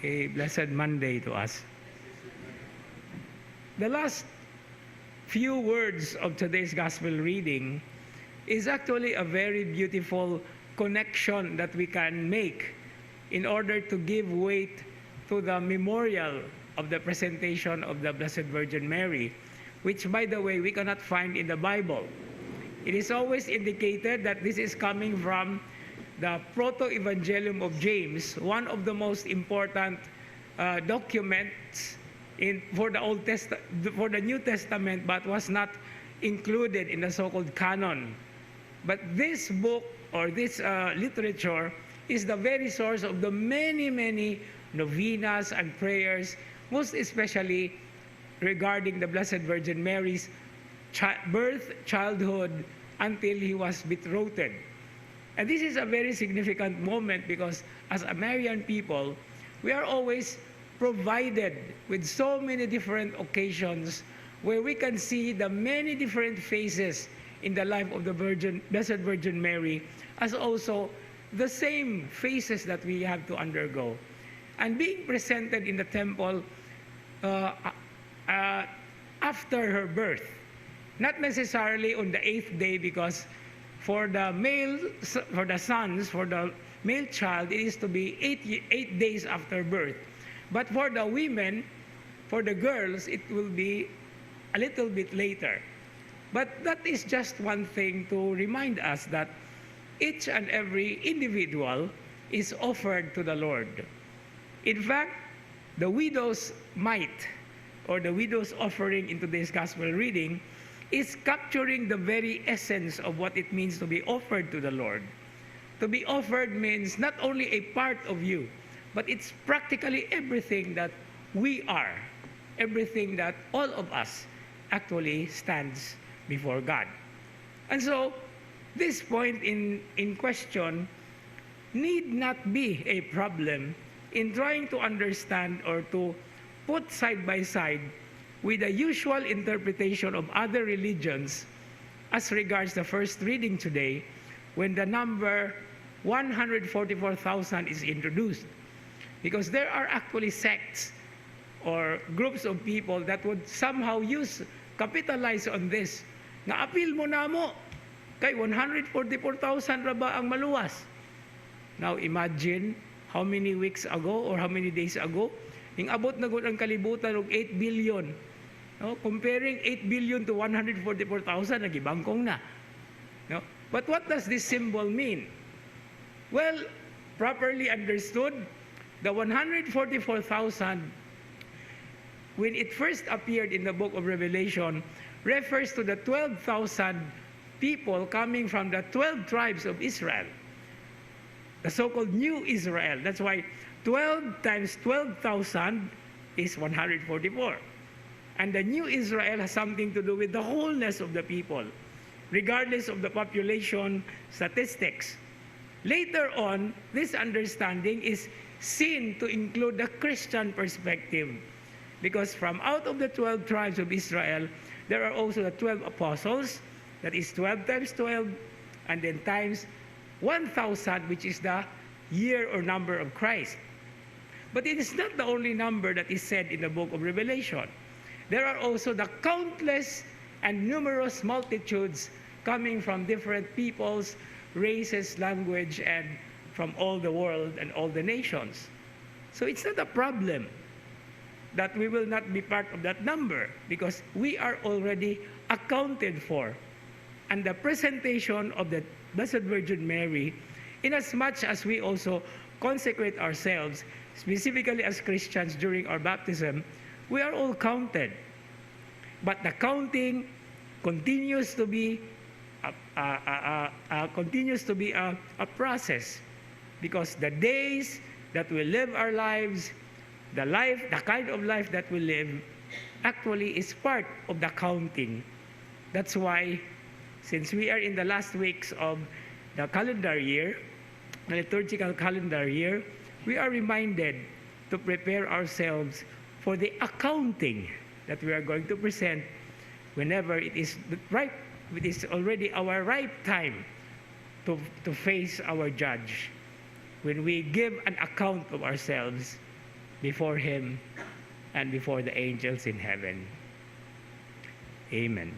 a blessed Monday to us. The last few words of today's gospel reading is actually a very beautiful connection that we can make in order to give weight to the memorial of the presentation of the Blessed Virgin Mary, which, by the way, we cannot find in the Bible. It is always indicated that this is coming from the Proto-Evangelium of James, one of the most important documents for the New Testament, but was not included in the so-called canon. But this book or this literature is the very source of the many, many novenas and prayers, most especially regarding the Blessed Virgin Mary's birth, childhood, until he was betrothed. And this is a very significant moment because as a Marian people, we are always provided with so many different occasions where we can see the many different phases in the life of the Blessed Virgin Mary, as also the same phases that we have to undergo. And being presented in the temple after her birth, not necessarily on the 8th day, because for the male child, it is to be 8 days after birth. But for the women, for the girls, it will be a little bit later. But that is just one thing to remind us that each and every individual is offered to the Lord. In fact, the widow's mite, or the widow's offering in today's gospel reading, is capturing the very essence of what it means to be offered to the Lord. To be offered means not only a part of you, but it's practically everything that we are, everything that all of us actually stands before God. And so, this point in question need not be a problem in trying to understand or to put side by side with the usual interpretation of other religions as regards the first reading today, when the number 144,000 is introduced. Because there are actually sects or groups of people that would somehow capitalize on this. Na-appeal mo na mo, kay 144,000 ra ba ang maluwas? Now imagine how many weeks ago or how many days ago, ning abot na gud ang kalibutan og 8 billion. No? Comparing 8 billion to 144,000, nagibangkong na. No? But what does this symbol mean? Well, properly understood, the 144,000, when it first appeared in the book of Revelation, refers to the 12,000 people coming from the 12 tribes of Israel, the so-called New Israel. That's why 12 times 12,000 is 144. And the New Israel has something to do with the wholeness of the people, regardless of the population statistics. Later on, this understanding is seen to include the Christian perspective, because from out of the 12 tribes of Israel, there are also the 12 apostles, that is 12 times 12, and then times 1,000, which is the year or number of Christ. But it is not the only number that is said in the book of Revelation. There are also the countless and numerous multitudes coming from different peoples, races, language, and from all the world and all the nations. So it's not a problem that we will not be part of that number, because we are already accounted for. And the presentation of the Blessed Virgin Mary, inasmuch as we also consecrate ourselves, specifically as Christians during our baptism, we are all counted. But the counting continues to be a process, because the days that we live our lives, the kind of life that we live, actually is part of the counting. That's why, since we are in the last weeks of the calendar year, the liturgical calendar year, we are reminded to prepare ourselves for the accounting that we are going to present whenever it is right. It is already our right time to face our judge, when we give an account of ourselves before Him and before the angels in heaven. Amen.